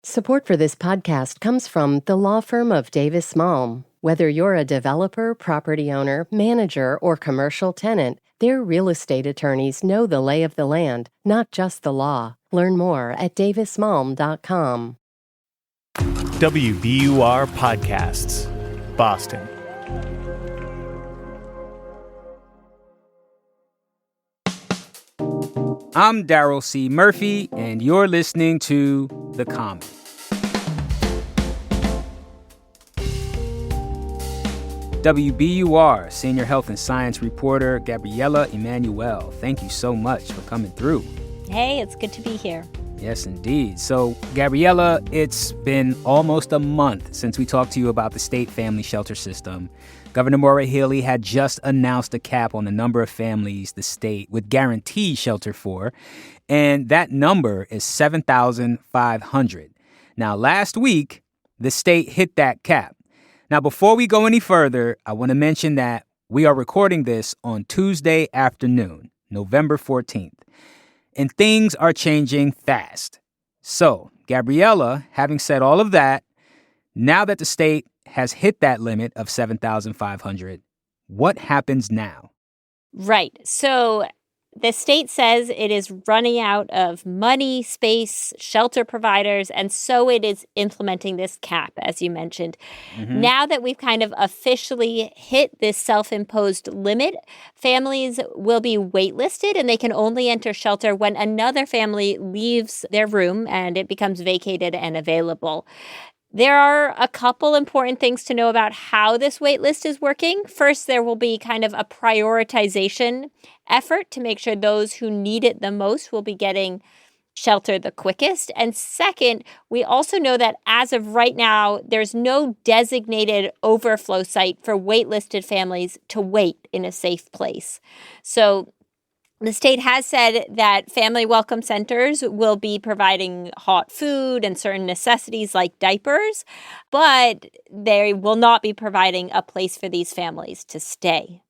Support for this podcast comes from the law firm of Davis Malm. Whether you're a developer, property owner, manager, or commercial tenant, their real estate attorneys know the lay of the land, not just the law. Learn more at davismalm.com. WBUR Podcasts, Boston. I'm Daryl C. Murphy, and you're listening to The Common. WBUR Senior Health and Science reporter Gabrielle Emanuel, thank you so much for coming through. Hey, it's good to be here. Yes, indeed. So, Gabrielle, it's been almost a month since we talked to you about the state family shelter system. Governor Maura Healey had just announced a cap on the number of families the state would guarantee shelter for, and that number is 7,500. Now, last week, the state hit that cap. Now, before we go any further, I want to mention that we are recording this on Tuesday afternoon, November 14th, and things are changing fast. So, Gabrielle, having said all of that, now that the state has hit that limit of 7,500, what happens now? Right. So the state says it is running out of money, space, shelter providers, and so it is implementing this cap, as you mentioned. Now that we've kind of officially hit this self-imposed limit, families will be waitlisted, and they can only enter shelter when another family leaves their room and it becomes vacated and available. There are a couple important things to know about how this wait list is working. First, there will be kind of a prioritization effort to make sure those who need it the most will be getting shelter the quickest. And second, we also know that as of right now, there's no designated overflow site for waitlisted families to wait in a safe place. So the state has said that family welcome centers will be providing hot food and certain necessities like diapers, but they will not be providing a place for these families to stay.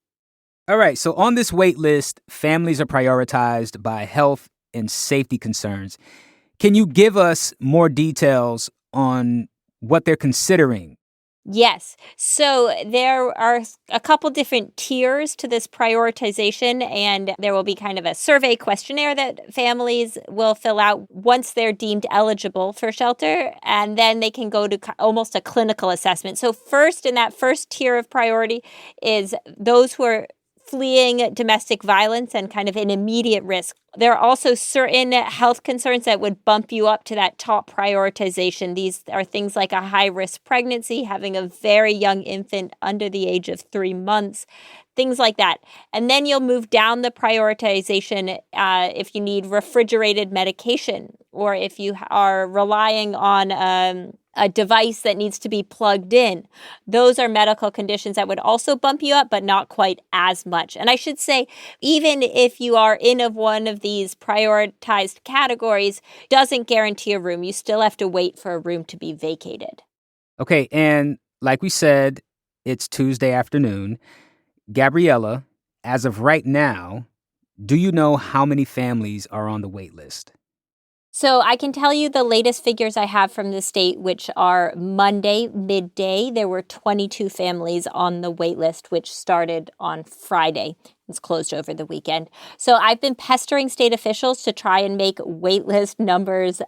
All right, so on this wait list, families are prioritized by health and safety concerns. Can you give us more details on what they're considering? Yes. So there are a couple different tiers to this prioritization, and there will be kind of a survey questionnaire that families will fill out once they're deemed eligible for shelter, and then they can go to almost a clinical assessment. So first, in that first tier of priority is those who are fleeing domestic violence and kind of an immediate risk. There are also certain health concerns that would bump you up to that top prioritization. These are things like a high-risk pregnancy, having a very young infant under the age of 3 months, things like that. And then you'll move down the prioritization if you need refrigerated medication or if you are relying on a device that needs to be plugged in. Those are medical conditions that would also bump you up, but not quite as much. And I should say, even if you are in one of these prioritized categories, doesn't guarantee a room. You still have to wait for a room to be vacated. Okay, and like we said, it's Tuesday afternoon. Gabrielle, as of right now, do you know how many families are on the wait list? So I can tell you the latest figures I have from the state, which are Monday, midday. There were 22 families on the wait list, which started on Friday. It's closed over the weekend. So I've been pestering state officials to try and make wait list numbers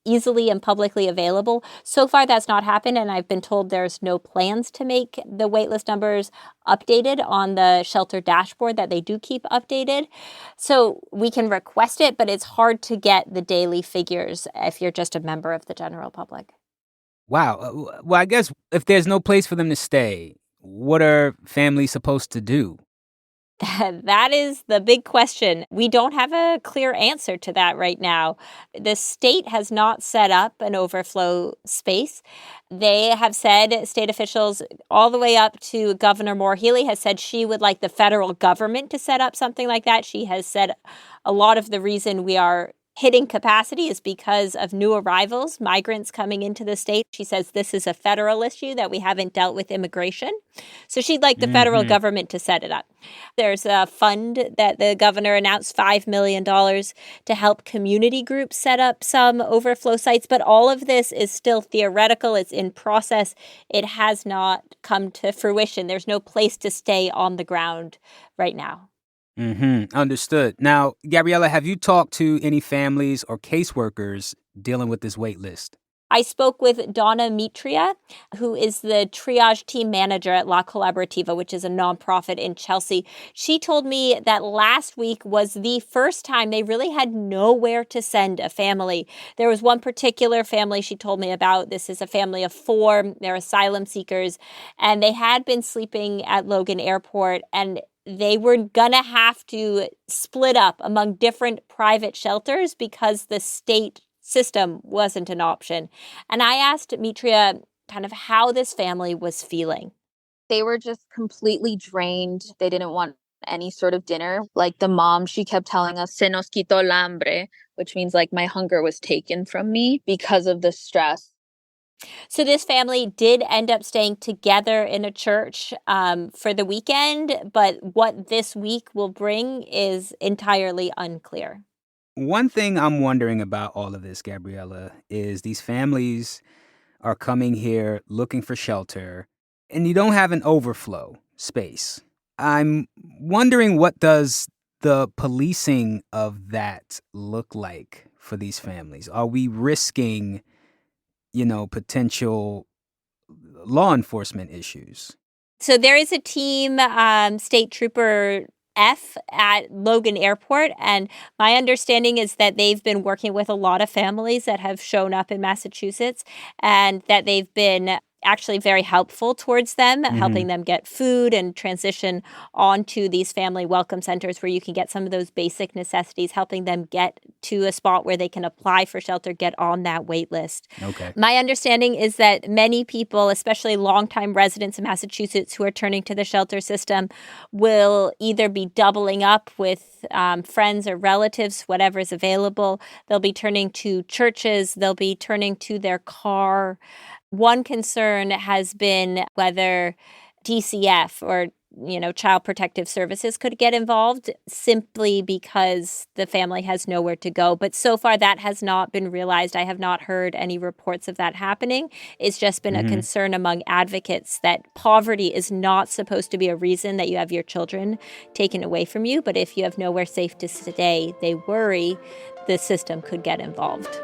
easily and publicly available. So far, that's not happened, and I've been told there's no plans to make the waitlist numbers updated on the shelter dashboard that they do keep updated. So we can request it, but it's hard to get the daily figures if you're just a member of the general public. Wow. Well, I guess if there's no place for them to stay, what are families supposed to do? That is the big question. We don't have a clear answer to that right now. The state has not set up an overflow space. They have said, state officials all the way up to Governor Maura Healey has said she would like the federal government to set up something like that. She has said a lot of the reason we are hitting capacity is because of new arrivals, migrants coming into the state. She says this is a federal issue, that we haven't dealt with immigration. So she'd like the federal government to set it up. There's a fund that the governor announced, $5 million to help community groups set up some overflow sites. But all of this is still theoretical. It's in process. It has not come to fruition. There's no place to stay on the ground right now. Understood. Now, Gabriella, have you talked to any families or caseworkers dealing with this wait list? I spoke with Donna Mitria, who is the triage team manager at La Colaborativa, which is a nonprofit in Chelsea. She told me that last week was the first time they really had nowhere to send a family. There was one particular family she told me about. This is a family of 4. They're asylum seekers, and they had been sleeping at Logan Airport, and they were going to have to split up among different private shelters because the state system wasn't an option. And I asked Mitria kind of how this family was feeling. They were just completely drained. They didn't want any sort of dinner. Like the mom, she kept telling us, se nos quitó el hambre, which means like my hunger was taken from me because of the stress. So this family did end up staying together in a church for the weekend, but what this week will bring is entirely unclear. One thing I'm wondering about all of this, Gabriella, is these families are coming here looking for shelter, and you don't have an overflow space. I'm wondering, what does the policing of that look like for these families? Are we risking potential law enforcement issues? So there is a team, State Trooper F at Logan Airport, and my understanding is that they've been working with a lot of families that have shown up in Massachusetts, and that they've been actually very helpful towards them, helping them get food and transition onto these family welcome centers where you can get some of those basic necessities, helping them get to a spot where they can apply for shelter, get on that wait list. Okay. My understanding is that many people, especially longtime residents in Massachusetts who are turning to the shelter system, will either be doubling up with friends or relatives, whatever is available. They'll be turning to churches. They'll be turning to their car. One concern has been whether DCF or, Child Protective Services could get involved, simply because the family has nowhere to go. But so far, that has not been realized. I have not heard any reports of that happening. It's just been a concern among advocates that poverty is not supposed to be a reason that you have your children taken away from you. But if you have nowhere safe to stay, they worry the system could get involved.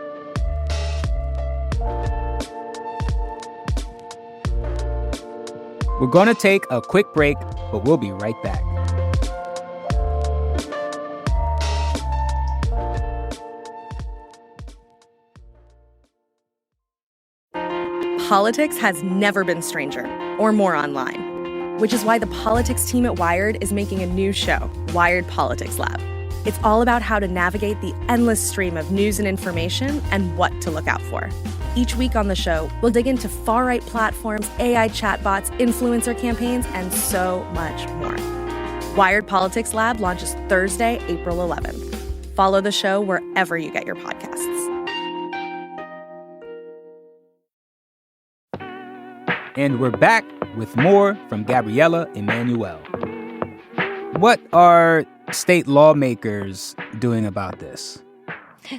We're going to take a quick break, but we'll be right back. Politics has never been stranger or more online, which is why the politics team at Wired is making a new show, Wired Politics Lab. It's all about how to navigate the endless stream of news and information and what to look out for. Each week on the show, we'll dig into far-right platforms, AI chatbots, influencer campaigns, and so much more. Wired Politics Lab launches Thursday, April 11th. Follow the show wherever you get your podcasts. And we're back with more from Gabrielle Emanuel. What are state lawmakers doing about this?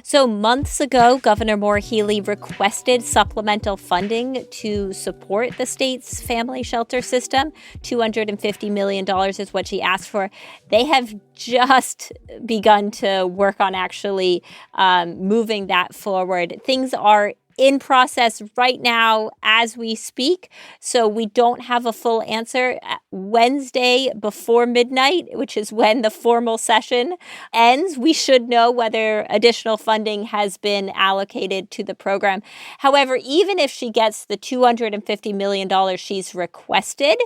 So months ago, Governor Maura Healey requested supplemental funding to support the state's family shelter system. $250 million is what she asked for. They have just begun to work on actually moving that forward. Things are in process right now as we speak. So we don't have a full answer. Wednesday before midnight, which is when the formal session ends, we should know whether additional funding has been allocated to the program. However, even if she gets the $250 million she's requested,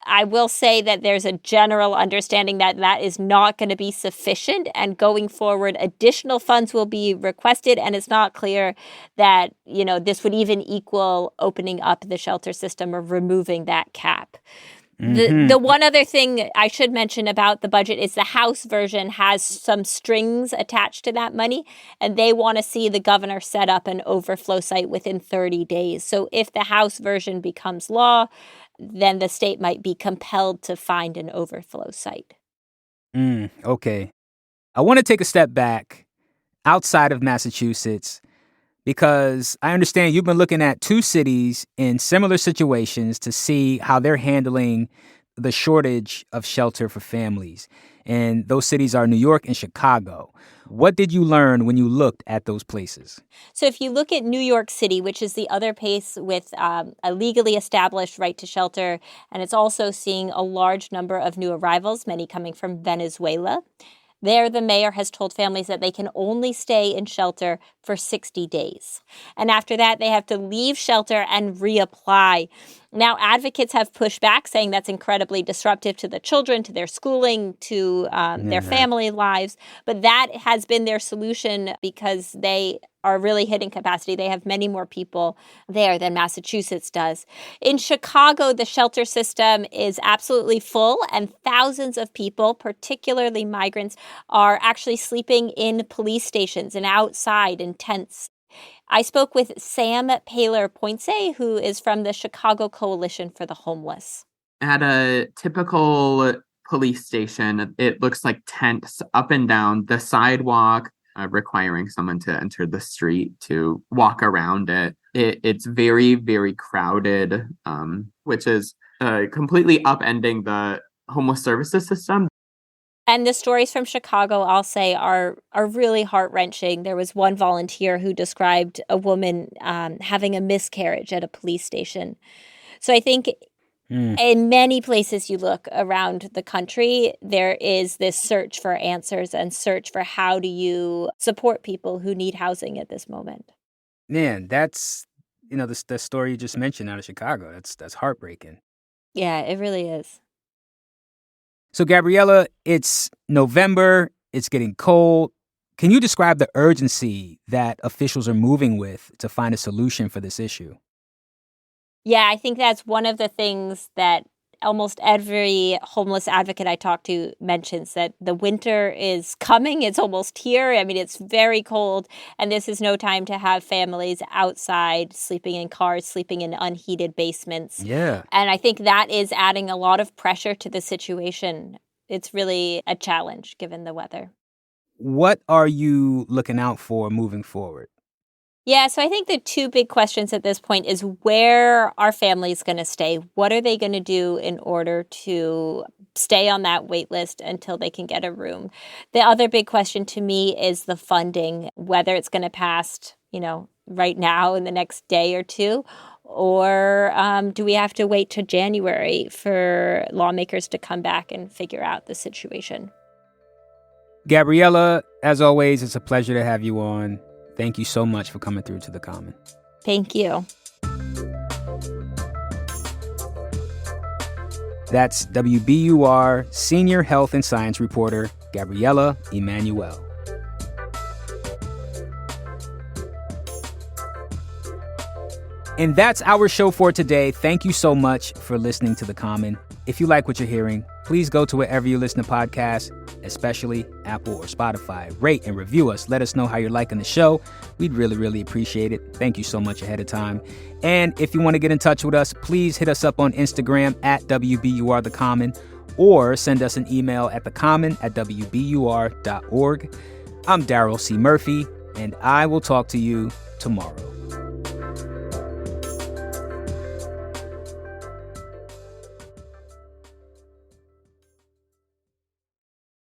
I will say that there's a general understanding that that is not going to be sufficient, and going forward, additional funds will be requested, and it's not clear that, this would even equal opening up the shelter system or removing that cap. The one other thing I should mention about the budget is the House version has some strings attached to that money, and they want to see the governor set up an overflow site within 30 days. So if the House version becomes law, then the state might be compelled to find an overflow site. Okay. I want to take a step back outside of Massachusetts because I understand you've been looking at two cities in similar situations to see how they're handling the shortage of shelter for families. And those cities are New York and Chicago. What did you learn when you looked at those places? So if you look at New York City, which is the other place with a legally established right to shelter, and it's also seeing a large number of new arrivals, many coming from Venezuela. There, the mayor has told families that they can only stay in shelter for 60 days. And after that, they have to leave shelter and reapply. Now, advocates have pushed back, saying that's incredibly disruptive to the children, to their schooling, to their family lives. But that has been their solution because they are really hitting capacity. They have many more people there than Massachusetts does. In Chicago, the shelter system is absolutely full, and thousands of people, particularly migrants, are actually sleeping in police stations and outside in tents. I spoke with Sam Paler-Poinsett, who is from the Chicago Coalition for the Homeless. At a typical police station, it looks like tents up and down the sidewalk, requiring someone to enter the street to walk around it. It's very, very crowded, which is completely upending the homeless services system. And the stories from Chicago, I'll say, are really heart-wrenching. There was one volunteer who described a woman having a miscarriage at a police station. So I think in many places you look around the country, there is this search for answers and search for how do you support people who need housing at this moment. Man, that's, the story you just mentioned out of Chicago. That's heartbreaking. Yeah, it really is. So, Gabriella, it's November. It's getting cold. Can you describe the urgency that officials are moving with to find a solution for this issue? Yeah, I think that's one of the things that almost every homeless advocate I talk to mentions, that the winter is coming. It's almost here. I mean, it's very cold, and this is no time to have families outside, sleeping in cars, sleeping in unheated basements. Yeah. And I think that is adding a lot of pressure to the situation. It's really a challenge given the weather. What are you looking out for moving forward? Yeah, so I think the two big questions at this point is where are families going to stay? What are they going to do in order to stay on that wait list until they can get a room? The other big question to me is the funding, whether it's going to pass, right now in the next day or two, or do we have to wait till January for lawmakers to come back and figure out the situation? Gabriella, as always, it's a pleasure to have you on. Thank you so much for coming through to The Common. Thank you. That's WBUR Senior Health and Science Reporter, Gabrielle Emanuel. And that's our show for today. Thank you so much for listening to The Common. If you like what you're hearing, please go to wherever you listen to podcasts, especially Apple or Spotify. Rate and review us. Let us know how you're liking the show. We'd really, really appreciate it. Thank you so much ahead of time. And if you want to get in touch with us, please hit us up on Instagram at WBUR The Common, or send us an email at thecommon@wbur.org. I'm Daryl C. Murphy, and I will talk to you tomorrow.